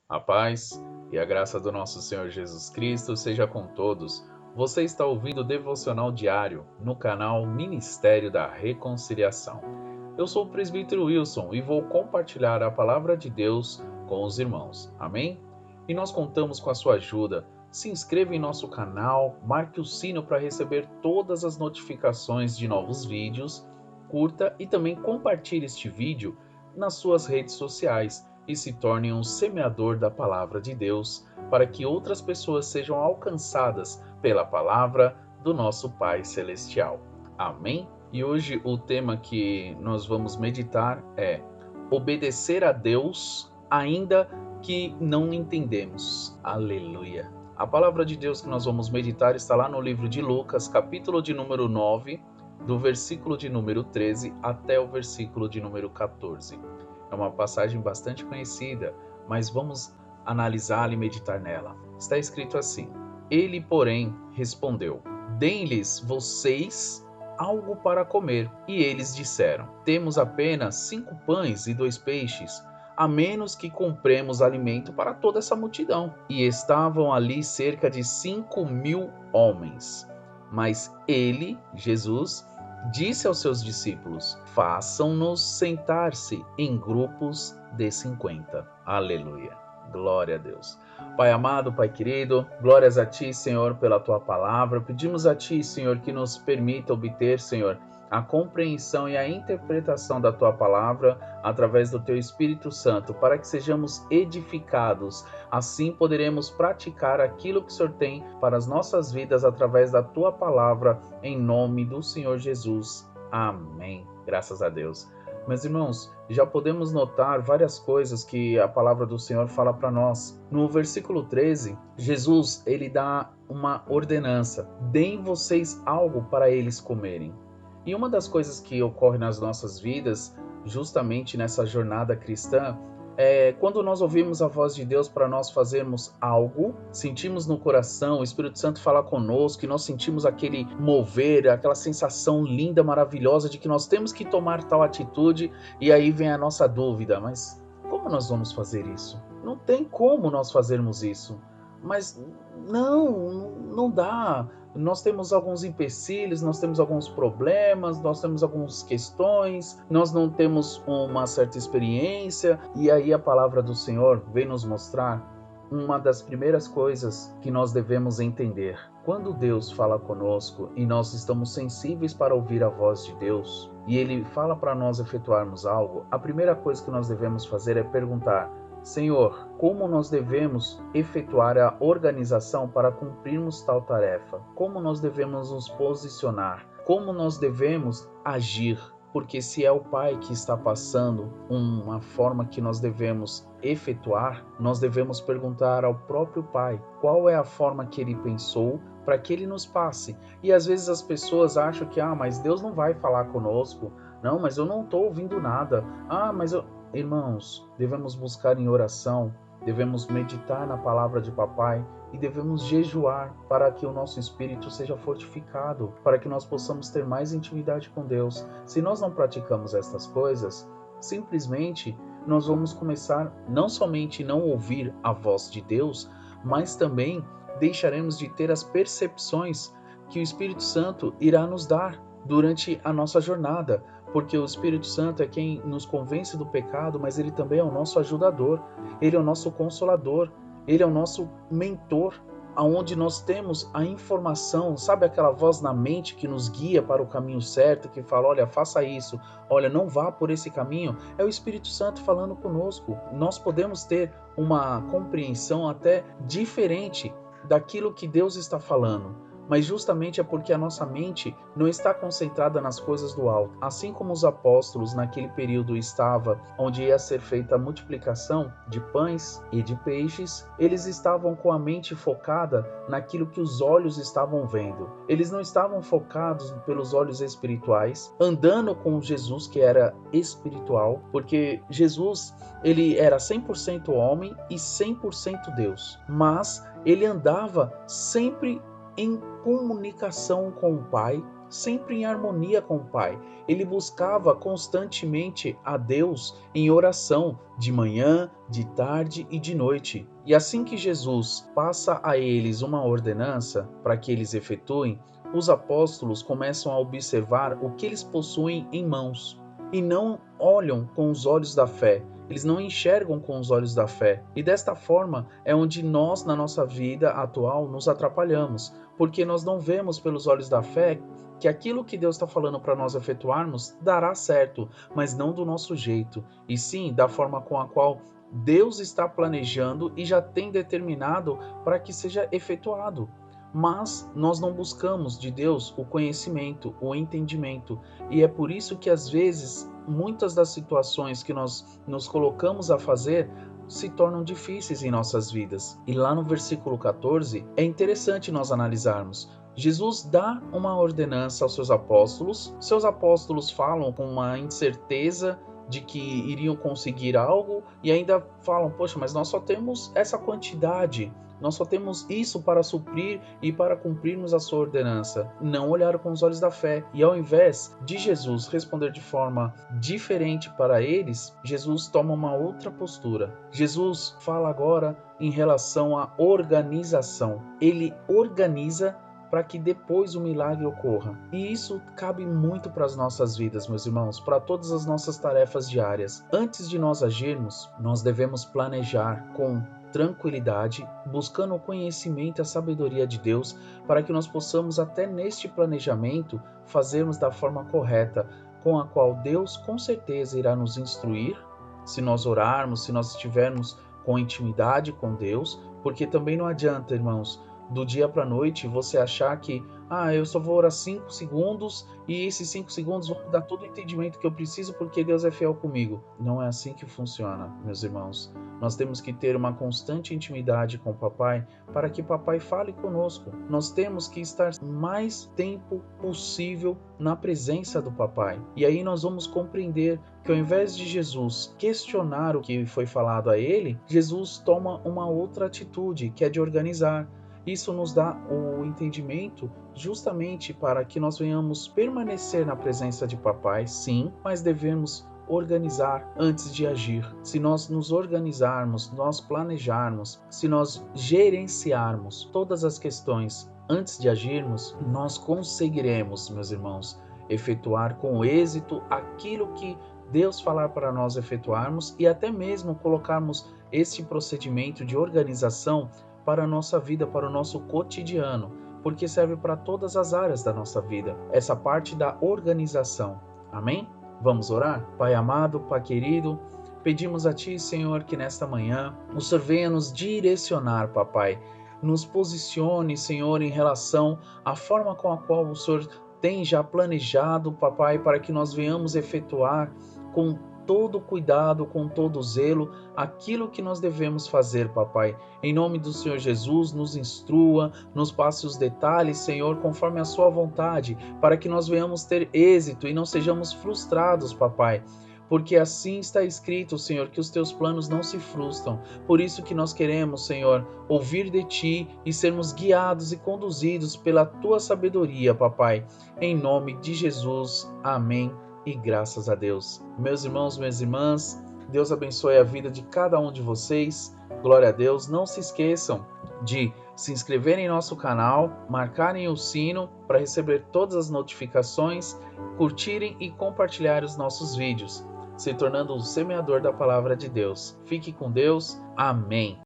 A paz e a graça do nosso Senhor Jesus Cristo seja com todos. Você está ouvindo o Devocional Diário no canal Ministério da Reconciliação. Eu sou o presbítero Wilson e vou compartilhar a palavra de Deus com os irmãos. Amém? E nós contamos com a sua ajuda. Se inscreva em nosso canal, marque o sino para receber todas as notificações de novos vídeos, curta e também compartilhe este vídeo nas suas redes sociais e se torne um semeador da palavra de Deus, para que outras pessoas sejam alcançadas pela palavra do nosso Pai Celestial. Amém? E hoje o tema que nós vamos meditar é obedecer a Deus ainda que não entendemos. Aleluia! A palavra de Deus que nós vamos meditar está lá no livro de Lucas, capítulo de número 9, do versículo de número 13 até o versículo de número 14. É uma passagem bastante conhecida, mas vamos analisá-la e meditar nela. Está escrito assim: Ele, porém, respondeu: Deem-lhes vocês algo para comer. E eles disseram: Temos apenas 5 pães e 2 peixes, a menos que compremos alimento para toda essa multidão. E estavam ali cerca de 5.000 homens. Mas ele, Jesus, disse aos seus discípulos: Façam-nos sentar-se em grupos de 50. Aleluia. Glória a Deus. Pai amado, Pai querido, glórias a Ti, Senhor, pela Tua palavra. Pedimos a Ti, Senhor, que nos permita obter, Senhor, a compreensão e a interpretação da Tua palavra através do Teu Espírito Santo, para que sejamos edificados. Assim poderemos praticar aquilo que o Senhor tem para as nossas vidas através da Tua palavra, em nome do Senhor Jesus. Amém. Graças a Deus. Meus irmãos, já podemos notar várias coisas que a palavra do Senhor fala para nós. No versículo 13, Jesus, ele dá uma ordenança: deem vocês algo para eles comerem. E uma das coisas que ocorre nas nossas vidas, justamente nessa jornada cristã, é quando nós ouvimos a voz de Deus para nós fazermos algo, sentimos no coração, o Espírito Santo fala conosco e nós sentimos aquele mover, aquela sensação linda, maravilhosa de que nós temos que tomar tal atitude, e aí vem a nossa dúvida: mas como nós vamos fazer isso? Não tem como nós fazermos isso. Mas não dá. Nós temos alguns empecilhos, nós temos alguns problemas, nós temos algumas questões, nós não temos uma certa experiência, e aí a palavra do Senhor vem nos mostrar uma das primeiras coisas que nós devemos entender. Quando Deus fala conosco e nós estamos sensíveis para ouvir a voz de Deus, e Ele fala para nós efetuarmos algo, a primeira coisa que nós devemos fazer é perguntar: Senhor, como nós devemos efetuar a organização para cumprirmos tal tarefa? Como nós devemos nos posicionar? Como nós devemos agir? Porque se é o Pai que está passando uma forma que nós devemos efetuar, nós devemos perguntar ao próprio Pai qual é a forma que Ele pensou para que Ele nos passe. E às vezes as pessoas acham que, mas Deus não vai falar conosco. Não, mas eu não estou ouvindo nada. Irmãos, devemos buscar em oração, devemos meditar na palavra de papai e devemos jejuar para que o nosso espírito seja fortificado, para que nós possamos ter mais intimidade com Deus. Se nós não praticamos estas coisas, simplesmente nós vamos começar não somente não ouvir a voz de Deus, mas também deixaremos de ter as percepções que o Espírito Santo irá nos dar durante a nossa jornada, porque o Espírito Santo é quem nos convence do pecado, mas ele também é o nosso ajudador, ele é o nosso consolador, ele é o nosso mentor, aonde nós temos a informação, sabe aquela voz na mente que nos guia para o caminho certo, que fala: olha, faça isso, olha, não vá por esse caminho. É o Espírito Santo falando conosco. Nós podemos ter uma compreensão até diferente daquilo que Deus está falando, mas justamente é porque a nossa mente não está concentrada nas coisas do alto. Assim como os apóstolos naquele período estava onde ia ser feita a multiplicação de pães e de peixes, eles estavam com a mente focada naquilo que os olhos estavam vendo. Eles não estavam focados pelos olhos espirituais, andando com Jesus, que era espiritual, porque Jesus, ele era 100% homem e 100% Deus, mas ele andava sempre em comunicação com o Pai, sempre em harmonia com o Pai. Ele buscava constantemente a Deus em oração, de manhã, de tarde e de noite. E assim que Jesus passa a eles uma ordenança para que eles efetuem, os apóstolos começam a observar o que eles possuem em mãos e não olham com os olhos da fé. Eles não enxergam com os olhos da fé. E desta forma é onde nós, na nossa vida atual, nos atrapalhamos, porque nós não vemos pelos olhos da fé que aquilo que Deus está falando para nós efetuarmos dará certo, mas não do nosso jeito, e sim da forma com a qual Deus está planejando e já tem determinado para que seja efetuado. Mas nós não buscamos de Deus o conhecimento, o entendimento, e é por isso que às vezes muitas das situações que nós nos colocamos a fazer se tornam difíceis em nossas vidas. E lá no versículo 14 é interessante nós analisarmos. Jesus dá uma ordenança aos seus apóstolos falam com uma incerteza de que iriam conseguir algo e ainda falam, poxa, mas nós só temos essa quantidade, nós só temos isso para suprir e para cumprirmos a sua ordenança. Não olharam com os olhos da fé. E ao invés de Jesus responder de forma diferente para eles, Jesus toma uma outra postura. Jesus fala agora em relação à organização. Ele organiza para que depois o milagre ocorra. E isso cabe muito para as nossas vidas, meus irmãos, para todas as nossas tarefas diárias. Antes de nós agirmos, nós devemos planejar com tranquilidade, buscando o conhecimento e a sabedoria de Deus, para que nós possamos até neste planejamento fazermos da forma correta, com a qual Deus com certeza irá nos instruir, se nós orarmos, se nós estivermos com intimidade com Deus, porque também não adianta, irmãos, do dia para a noite você achar que eu só vou orar 5 segundos e esses 5 segundos vão dar todo o entendimento que eu preciso porque Deus é fiel comigo. Não é assim que funciona, meus irmãos. Nós temos que ter uma constante intimidade com o papai para que papai fale conosco. Nós temos que estar mais tempo possível na presença do papai. E aí nós vamos compreender que ao invés de Jesus questionar o que foi falado a ele, Jesus toma uma outra atitude, que é de organizar. Isso nos dá o entendimento justamente para que nós venhamos permanecer na presença de papai, sim, mas devemos organizar antes de agir. Se nós nos organizarmos, nós planejarmos, se nós gerenciarmos todas as questões antes de agirmos, nós conseguiremos, meus irmãos, efetuar com êxito aquilo que Deus falar para nós efetuarmos e até mesmo colocarmos este procedimento de organização para a nossa vida, para o nosso cotidiano, porque serve para todas as áreas da nossa vida, essa parte da organização. Amém? Vamos orar? Pai amado, Pai querido, pedimos a Ti, Senhor, que nesta manhã o Senhor venha nos direcionar, Papai. Nos posicione, Senhor, em relação à forma com a qual o Senhor tem já planejado, Papai, para que nós venhamos efetuar com todo cuidado, com todo zelo, aquilo que nós devemos fazer, papai. Em nome do Senhor Jesus, nos instrua, nos passe os detalhes, Senhor, conforme a sua vontade, para que nós venhamos ter êxito e não sejamos frustrados, papai. Porque assim está escrito, Senhor, que os teus planos não se frustram. Por isso que nós queremos, Senhor, ouvir de Ti e sermos guiados e conduzidos pela Tua sabedoria, papai. Em nome de Jesus. Amém. E graças a Deus. Meus irmãos, minhas irmãs, Deus abençoe a vida de cada um de vocês. Glória a Deus. Não se esqueçam de se inscreverem em nosso canal, marcarem o sino para receber todas as notificações, curtirem e compartilhar os nossos vídeos, se tornando um semeador da palavra de Deus. Fique com Deus. Amém.